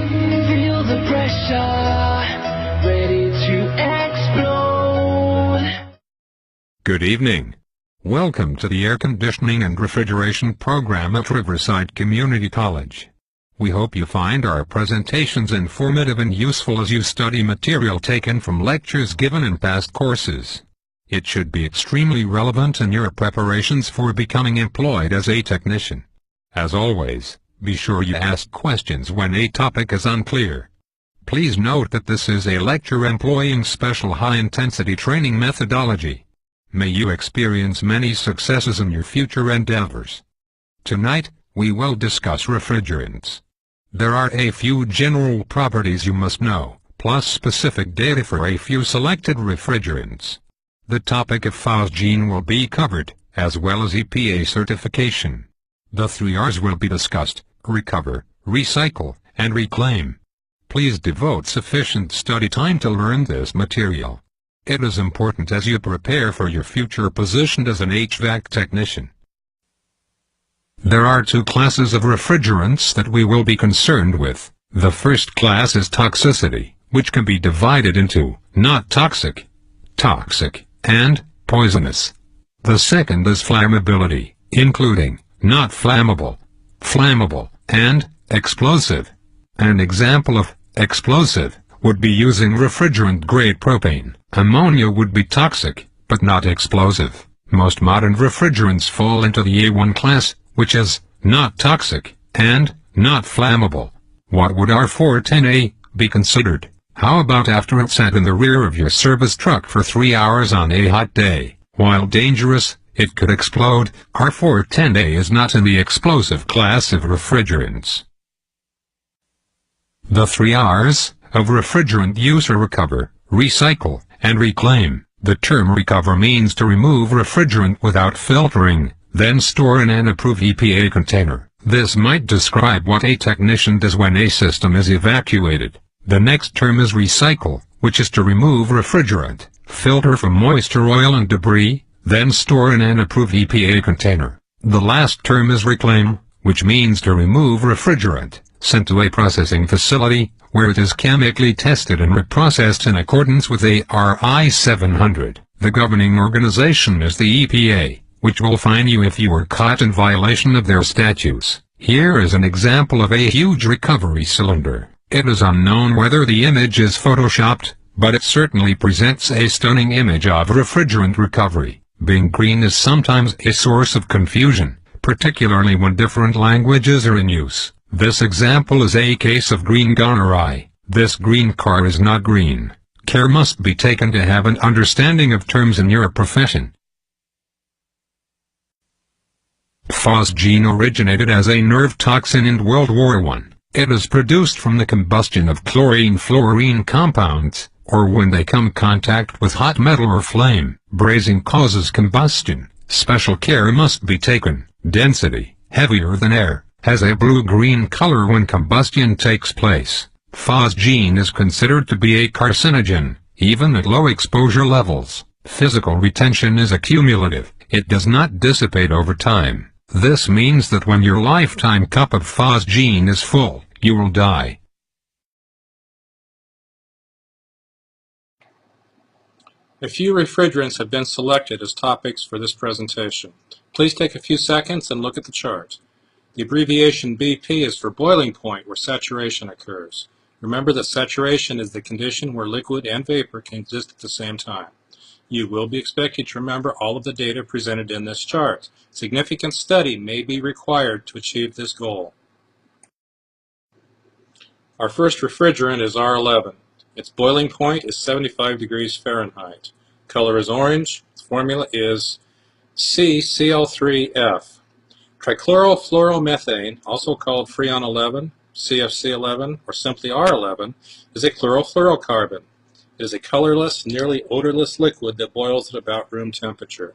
Feel the pressure, ready to explode. Good evening. Welcome to the Air Conditioning and Refrigeration program at Riverside Community College. We hope you find our presentations informative and useful as you study material taken from lectures given in past courses. It should be extremely relevant in your preparations for becoming employed as a technician. As always, be sure you ask questions when a topic is unclear. Please note that this is a lecture employing special high-intensity training methodology. May you experience many successes in your future endeavors. Tonight, we will discuss refrigerants. There are a few general properties you must know, plus specific data for a few selected refrigerants. The topic of phosgene will be covered, as well as EPA certification. The 3 R's will be discussed: recover, recycle, and reclaim. Please devote sufficient study time to learn this material. It is important as you prepare for your future position as an HVAC technician. There are 2 classes of refrigerants that we will be concerned with. The first class is toxicity, which can be divided into not toxic, toxic, and poisonous. The second is flammability, including not flammable, flammable, and explosive. An example of explosive would be using refrigerant-grade propane. Ammonia would be toxic, but not explosive. Most modern refrigerants fall into the A1 class, which is not toxic and not flammable. What would R410A be considered? How about after it sat in the rear of your service truck for 3 hours on a hot day? While dangerous, it could explode. R410A is not in the explosive class of refrigerants. The 3 R's of refrigerant use are recover, recycle, and reclaim. The term recover means to remove refrigerant without filtering, then store in an approved EPA container. This might describe what a technician does when a system is evacuated. The next term is recycle, which is to remove refrigerant, filter for moisture, oil, and debris, then store in an approved EPA container. The last term is reclaim, which means to remove refrigerant, sent to a processing facility, where it is chemically tested and reprocessed in accordance with ARI 700. The governing organization is the EPA, which will fine you if you are caught in violation of their statutes. Here is an example of a huge recovery cylinder. It is unknown whether the image is photoshopped, but it certainly presents a stunning image of refrigerant recovery. Being green is sometimes a source of confusion, particularly when different languages are in use. This example is a case of green gone awry. This green car is not green. Care must be taken to have an understanding of terms in your profession. Phosgene originated as a nerve toxin in World War I. It is produced from the combustion of chlorine-fluorine compounds, or when they come in contact with hot metal or flame. Brazing causes combustion. Special care must be taken. Density, heavier than air, has a blue-green color when combustion takes place. Phosgene is considered to be a carcinogen, even at low exposure levels. Physical retention is accumulative. It does not dissipate over time. This means that when your lifetime cup of phosgene is full, you will die. A few refrigerants have been selected as topics for this presentation. Please take a few seconds and look at the chart. The abbreviation BP is for boiling point, where saturation occurs. Remember that saturation is the condition where liquid and vapor can exist at the same time. You will be expected to remember all of the data presented in this chart. Significant study may be required to achieve this goal. Our first refrigerant is R11. Its boiling point is 75 degrees Fahrenheit. Color is orange. Its formula is CCl3F. Trichlorofluoromethane, also called Freon 11, CFC11, or simply R11, is a chlorofluorocarbon. It is a colorless, nearly odorless liquid that boils at about room temperature.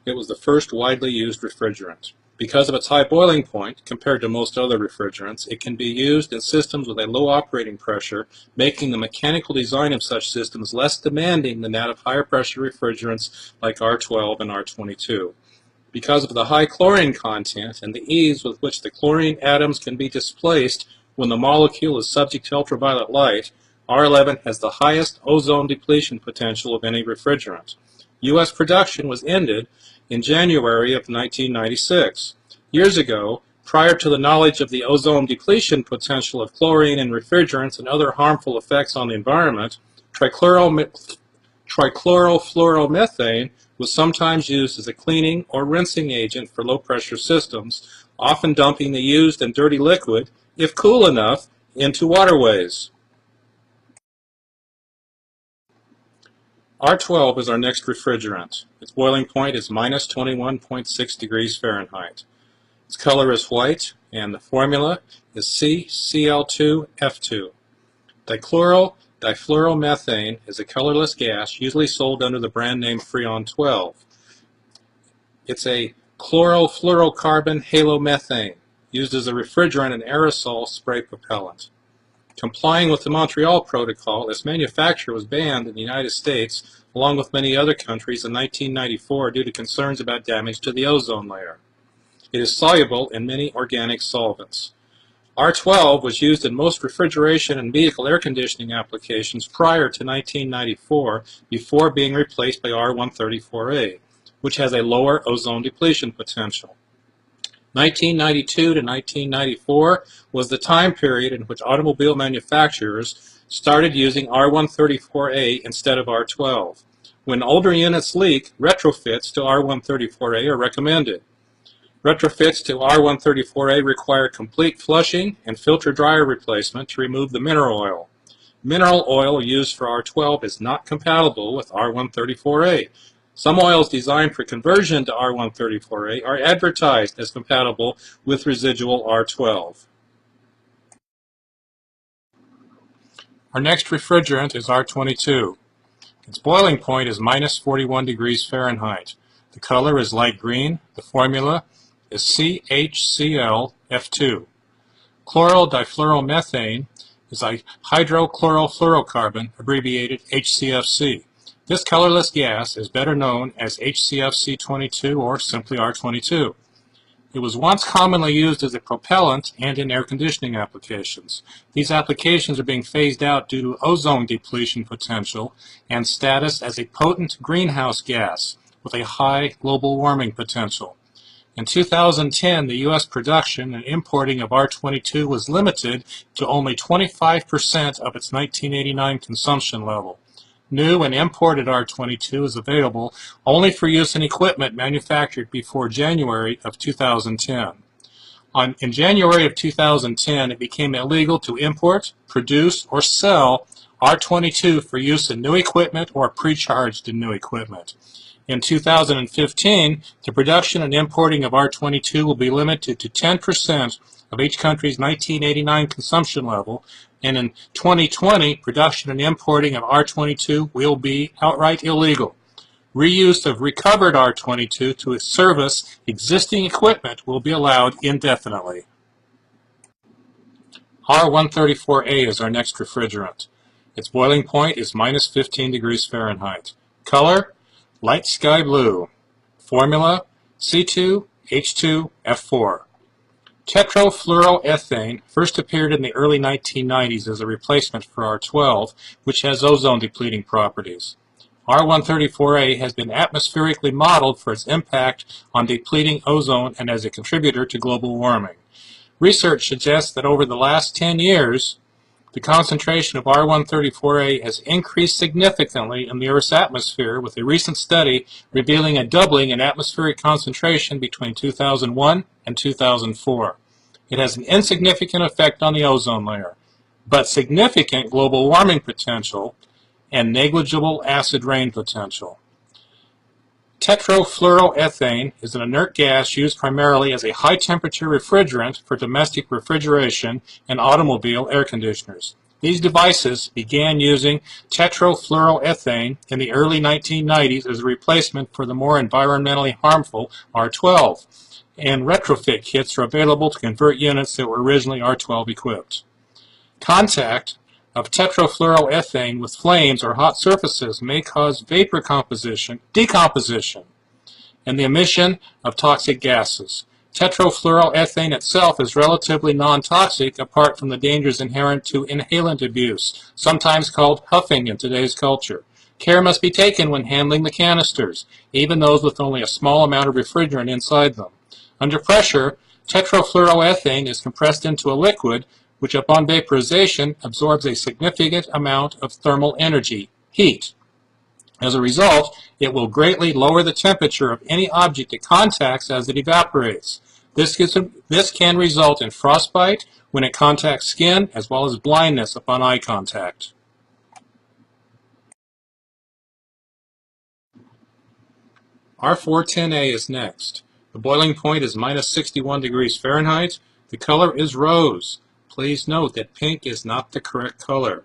It was the first widely used refrigerant. Because of its high boiling point, compared to most other refrigerants, it can be used in systems with a low operating pressure, making the mechanical design of such systems less demanding than that of higher pressure refrigerants like R12 and R22. Because of the high chlorine content and the ease with which the chlorine atoms can be displaced, When the molecule is subject to ultraviolet light, R11 has the highest ozone depletion potential of any refrigerant. U.S. production was ended in January of 1996. Years ago, prior to the knowledge of the ozone depletion potential of chlorine in refrigerants and other harmful effects on the environment, trichlorofluoromethane was sometimes used as a cleaning or rinsing agent for low-pressure systems, often dumping the used and dirty liquid, if cool enough, into waterways. R12 is our next refrigerant. Its boiling point is minus 21.6 degrees Fahrenheit. Its color is white, and the formula is CCl2F2. Difluoromethane is a colorless gas usually sold under the brand name Freon 12. It's a chlorofluorocarbon halomethane, used as a refrigerant and aerosol spray propellant. Complying with the Montreal Protocol, its manufacture was banned in the United States, along with many other countries, in 1994 due to concerns about damage to the ozone layer. It is soluble in many organic solvents. R12 was used in most refrigeration and vehicle air conditioning applications prior to 1994, before being replaced by R134A, which has a lower ozone depletion potential. 1992 to 1994 was the time period in which automobile manufacturers started using R134A instead of R12. When older units leak, retrofits to R134A are recommended. Retrofits to R134A require complete flushing and filter dryer replacement to remove the mineral oil. Mineral oil used for R12 is not compatible with R134A. Some oils designed for conversion to R134A are advertised as compatible with residual R12. Our next refrigerant is R22. Its boiling point is minus 41 degrees Fahrenheit. The color is light green. The formula is CHClF2. Chlorodifluoromethane is a hydrochlorofluorocarbon, abbreviated HCFC. This colorless gas is better known as HCFC22 or simply R22. It was once commonly used as a propellant and in air conditioning applications. These applications are being phased out due to ozone depletion potential and status as a potent greenhouse gas with a high global warming potential. In 2010, the U.S. production and importing of R22 was limited to only 25% of its 1989 consumption level. New and imported R22 is available only for use in equipment manufactured before January of 2010. In January of 2010, it became illegal to import, produce, or sell R22 for use in new equipment or pre-charged in new equipment. In 2015, the production and importing of R22 will be limited to 10% of each country's 1989 consumption level, and in 2020, production and importing of R22 will be outright illegal. Reuse of recovered R22 to service existing equipment will be allowed indefinitely. R134A is our next refrigerant. Its boiling point is minus 15 degrees Fahrenheit. Color, light sky blue. Formula, C2H2F4. Tetrafluoroethane first appeared in the early 1990s as a replacement for R12, which has ozone-depleting properties. R134A has been atmospherically modeled for its impact on depleting ozone and as a contributor to global warming. Research suggests that over the last 10 years, the concentration of R134A has increased significantly in the Earth's atmosphere, with a recent study revealing a doubling in atmospheric concentration between 2001 and 2004. It has an insignificant effect on the ozone layer, but significant global warming potential and negligible acid rain potential. Tetrafluoroethane is an inert gas used primarily as a high-temperature refrigerant for domestic refrigeration and automobile air conditioners. These devices began using tetrafluoroethane in the early 1990s as a replacement for the more environmentally harmful R12, and retrofit kits are available to convert units that were originally R12 equipped. Contact of tetrafluoroethane with flames or hot surfaces may cause vapor decomposition, and the emission of toxic gases. Tetrafluoroethane itself is relatively non-toxic apart from the dangers inherent to inhalant abuse, sometimes called huffing in today's culture. Care must be taken when handling the canisters, even those with only a small amount of refrigerant inside them. Under pressure, tetrafluoroethane is compressed into a liquid which upon vaporization absorbs a significant amount of thermal energy, heat. As a result, it will greatly lower the temperature of any object it contacts as it evaporates. This can result in frostbite when it contacts skin, as well as blindness upon eye contact. R410A is next. The boiling point is minus 61 degrees Fahrenheit. The color is rose. Please note that pink is not the correct color.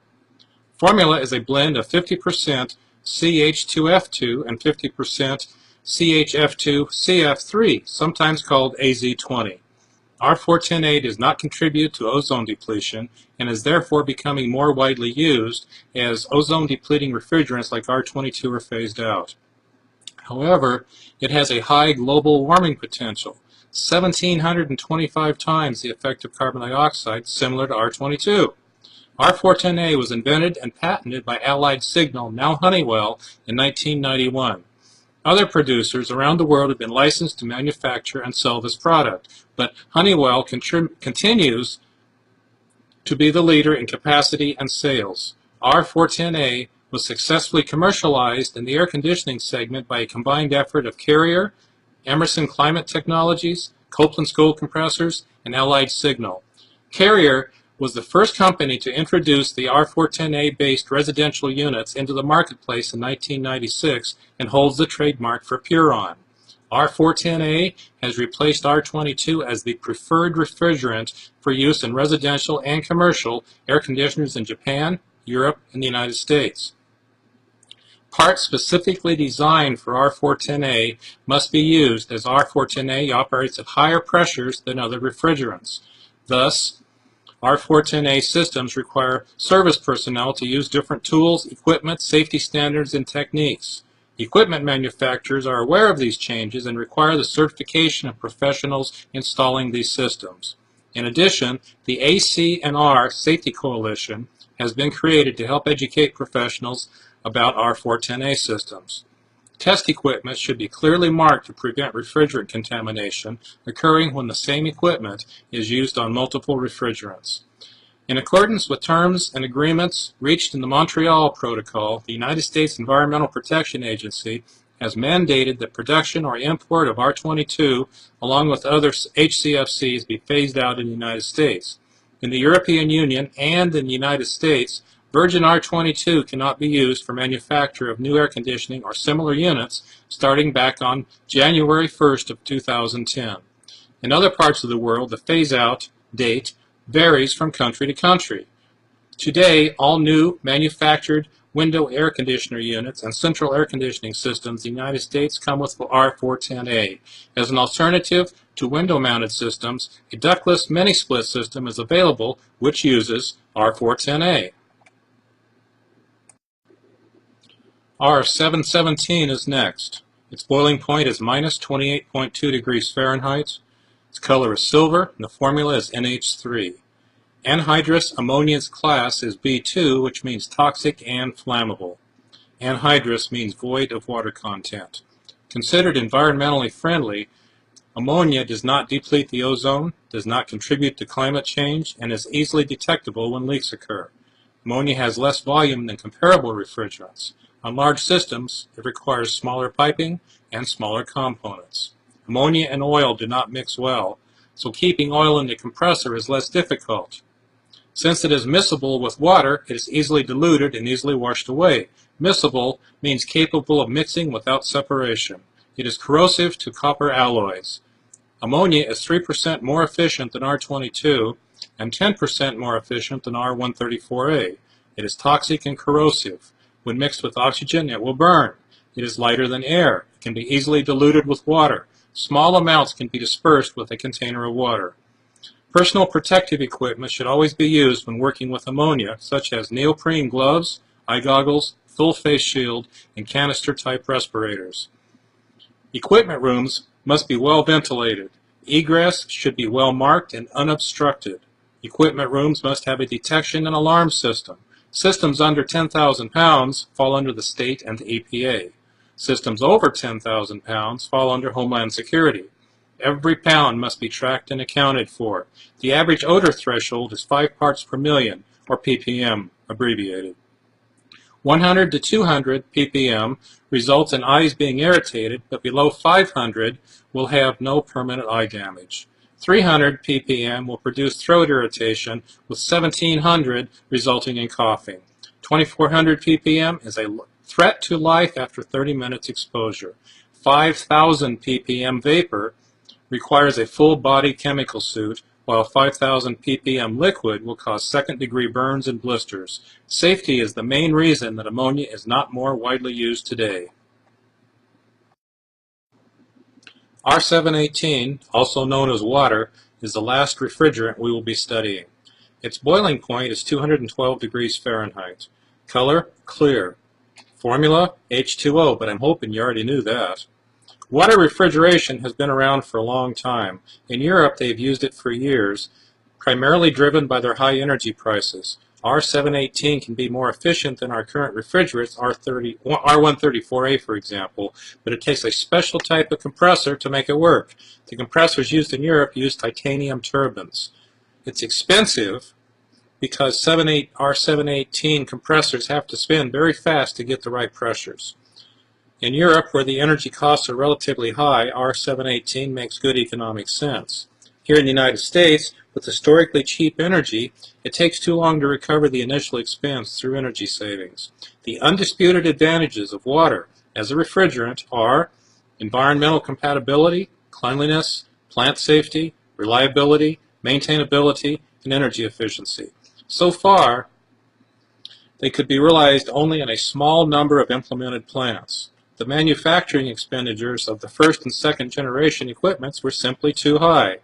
Formula is a blend of 50% CH2F2 and 50% CHF2CF3, sometimes called AZ20. R410A does not contribute to ozone depletion and is therefore becoming more widely used as ozone-depleting refrigerants like R22 are phased out. However, it has a high global warming potential, 1,725 times the effect of carbon dioxide, similar to R22. R410A was invented and patented by Allied Signal, now Honeywell, in 1991. Other producers around the world have been licensed to manufacture and sell this product, but Honeywell continues to be the leader in capacity and sales. R410A was successfully commercialized in the air conditioning segment by a combined effort of Carrier, Emerson Climate Technologies, Copeland School Compressors, and Allied Signal. Carrier was the first company to introduce the R410A-based residential units into the marketplace in 1996 and holds the trademark for Puron. R410A has replaced R22 as the preferred refrigerant for use in residential and commercial air conditioners in Japan, Europe, and the United States. Parts specifically designed for R410A must be used as R410A operates at higher pressures than other refrigerants. Thus, R410A systems require service personnel to use different tools, equipment, safety standards, and techniques. Equipment manufacturers are aware of these changes and require the certification of professionals installing these systems. In addition, the AC&R Safety Coalition has been created to help educate professionals about R410A systems. Test equipment should be clearly marked to prevent refrigerant contamination occurring when the same equipment is used on multiple refrigerants. In accordance with terms and agreements reached in the Montreal Protocol, the United States Environmental Protection Agency has mandated that production or import of R22 along with other HCFCs be phased out in the United States. In the European Union and in the United States, virgin R22 cannot be used for manufacture of new air conditioning or similar units starting back on January 1st of 2010. In other parts of the world, the phase-out date varies from country to country. Today, all new manufactured window air conditioner units and central air conditioning systems in the United States come with R410A. As an alternative to window-mounted systems, a ductless mini-split system is available which uses R410A. R717 is next. Its boiling point is minus 28.2 degrees Fahrenheit. Its color is silver, and the formula is NH3. Anhydrous ammonia's class is B2, which means toxic and flammable. Anhydrous means void of water content. Considered environmentally friendly, ammonia does not deplete the ozone, does not contribute to climate change, and is easily detectable when leaks occur. Ammonia has less volume than comparable refrigerants. On large systems, it requires smaller piping and smaller components. Ammonia and oil do not mix well, so keeping oil in the compressor is less difficult. Since it is miscible with water, it is easily diluted and easily washed away. Miscible means capable of mixing without separation. It is corrosive to copper alloys. Ammonia is 3% more efficient than R22 and 10% more efficient than R134A. It is toxic and corrosive. When mixed with oxygen, it will burn. It is lighter than air. It can be easily diluted with water. Small amounts can be dispersed with a container of water. Personal protective equipment should always be used when working with ammonia, such as neoprene gloves, eye goggles, full face shield, and canister-type respirators. Equipment rooms must be well ventilated. Egress should be well marked and unobstructed. Equipment rooms must have a detection and alarm system. Systems under 10,000 pounds fall under the state and the EPA. Systems over 10,000 pounds fall under Homeland Security. Every pound must be tracked and accounted for. The average odor threshold is 5 parts per million, or ppm abbreviated. 100 to 200 ppm results in eyes being irritated, but below 500 will have no permanent eye damage. 300 ppm will produce throat irritation, with 1700 resulting in coughing. 2400 ppm is a threat to life after 30 minutes exposure. 5000 ppm vapor requires a full body chemical suit, while 5,000 ppm liquid will cause second-degree burns and blisters. Safety is the main reason that ammonia is not more widely used today. R718, also known as water, is the last refrigerant we will be studying. Its boiling point is 212 degrees Fahrenheit. Color, clear. Formula, H2O, but I'm hoping you already knew that. Water refrigeration has been around for a long time. In Europe, they've used it for years, primarily driven by their high energy prices. R718 can be more efficient than our current refrigerants, R134A for example, but it takes a special type of compressor to make it work. The compressors used in Europe use titanium turbines. It's expensive because R718 compressors have to spin very fast to get the right pressures. In Europe, where the energy costs are relatively high, R718 makes good economic sense. Here in the United States, with historically cheap energy, it takes too long to recover the initial expense through energy savings. The undisputed advantages of water as a refrigerant are environmental compatibility, cleanliness, plant safety, reliability, maintainability, and energy efficiency. So far, they could be realized only in a small number of implemented plants. The manufacturing expenditures of the first and second generation equipments were simply too high.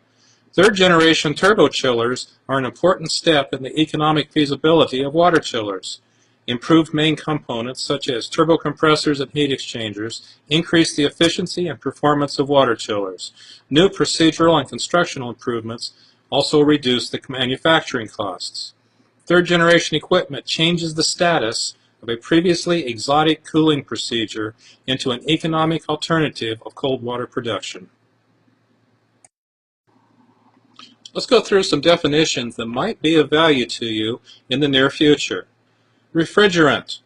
Third generation turbo chillers are an important step in the economic feasibility of water chillers. Improved main components such as turbo compressors and heat exchangers increase the efficiency and performance of water chillers. New procedural and constructional improvements also reduce the manufacturing costs. Third generation equipment changes the status of a previously exotic cooling procedure into an economic alternative of cold water production. Let's go through some definitions that might be of value to you in the near future. Refrigerant,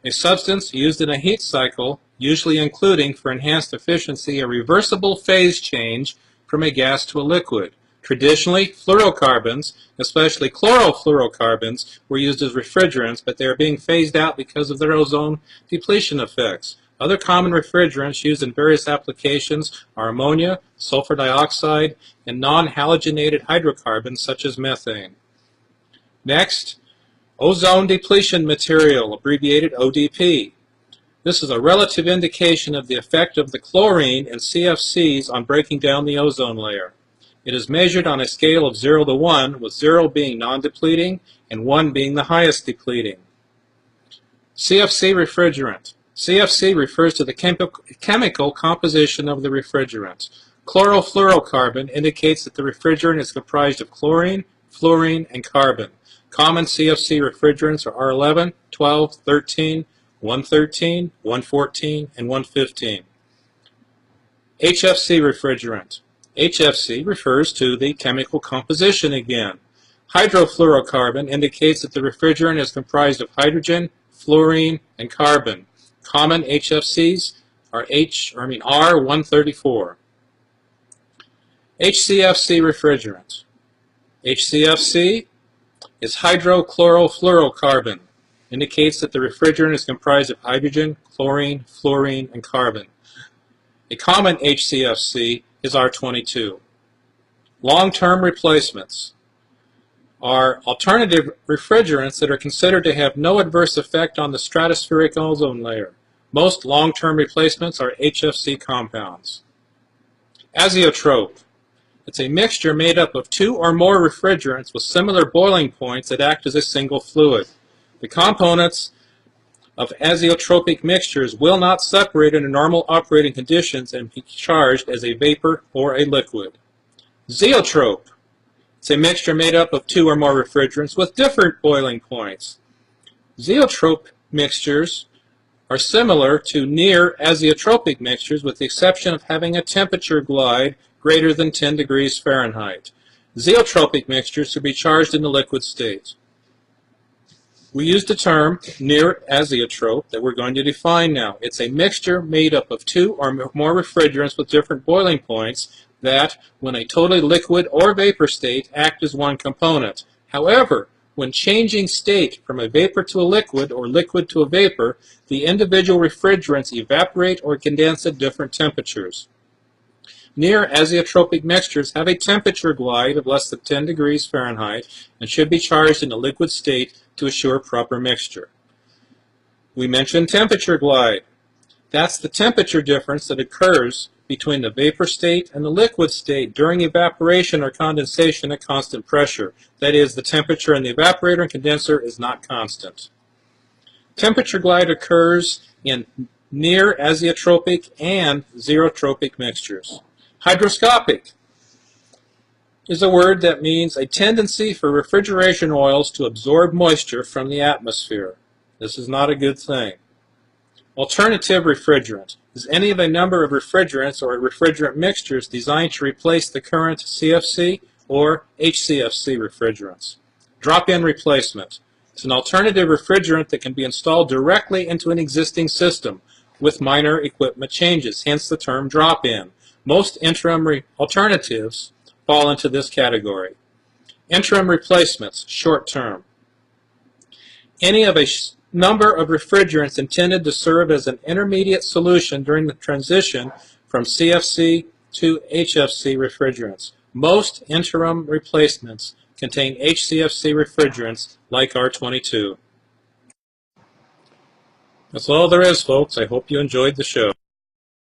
a substance used in a heat cycle, usually including, for enhanced efficiency, a reversible phase change from a gas to a liquid. Traditionally, fluorocarbons, especially chlorofluorocarbons, were used as refrigerants, but they are being phased out because of their ozone depletion effects. Other common refrigerants used in various applications are ammonia, sulfur dioxide, and non-halogenated hydrocarbons such as methane. Next, ozone depletion material, abbreviated ODP. This is a relative indication of the effect of the chlorine and CFCs on breaking down the ozone layer. It is measured on a scale of 0 to 1, with 0 being non-depleting and 1 being the highest depleting. CFC refrigerant. CFC refers to the chemical composition of the refrigerant. Chlorofluorocarbon indicates that the refrigerant is comprised of chlorine, fluorine, and carbon. Common CFC refrigerants are R11, 12, 13, 113, 114, and 115. HFC refrigerant. HFC refers to the chemical composition again. Hydrofluorocarbon indicates that the refrigerant is comprised of hydrogen, fluorine, and carbon. Common HFCs are R134. HCFC refrigerant. HCFC is hydrochlorofluorocarbon. Indicates that the refrigerant is comprised of hydrogen, chlorine, fluorine, and carbon. A common HCFC is R22. Long-term replacements are alternative refrigerants that are considered to have no adverse effect on the stratospheric ozone layer. Most long-term replacements are HFC compounds. Azeotrope. It's a mixture made up of 2 or more refrigerants with similar boiling points that act as a single fluid. The components of azeotropic mixtures will not separate under normal operating conditions and be charged as a vapor or a liquid. Zeotrope. It's a mixture made up of 2 or more refrigerants with different boiling points. Zeotrope mixtures are similar to near azeotropic mixtures with the exception of having a temperature glide greater than 10 degrees Fahrenheit. Zeotropic mixtures should be charged in the liquid state. We use the term near azeotrope that we're going to define now. It's a mixture made up of 2 or more refrigerants with different boiling points that, when a totally liquid or vapor state, act as one component. However, when changing state from a vapor to a liquid or liquid to a vapor, the individual refrigerants evaporate or condense at different temperatures. Near azeotropic mixtures have a temperature glide of less than 10 degrees Fahrenheit and should be charged in a liquid state to assure proper mixture. We mentioned temperature glide. That's the temperature difference that occurs between the vapor state and the liquid state during evaporation or condensation at constant pressure. That is, the temperature in the evaporator and condenser is not constant. Temperature glide occurs in near azeotropic and zerotropic mixtures. Hygroscopic is a word that means a tendency for refrigeration oils to absorb moisture from the atmosphere. This is not a good thing. Alternative refrigerant is any of a number of refrigerants or refrigerant mixtures designed to replace the current CFC or HCFC refrigerants. Drop-in replacement. It's an alternative refrigerant that can be installed directly into an existing system with minor equipment changes, hence the term drop-in. Most interim alternatives fall into this category. Interim replacements, short-term. Any of a number of refrigerants intended to serve as an intermediate solution during the transition from CFC to HFC refrigerants. Most interim replacements contain HCFC refrigerants like R22. That's all there is, folks. I hope you enjoyed the show.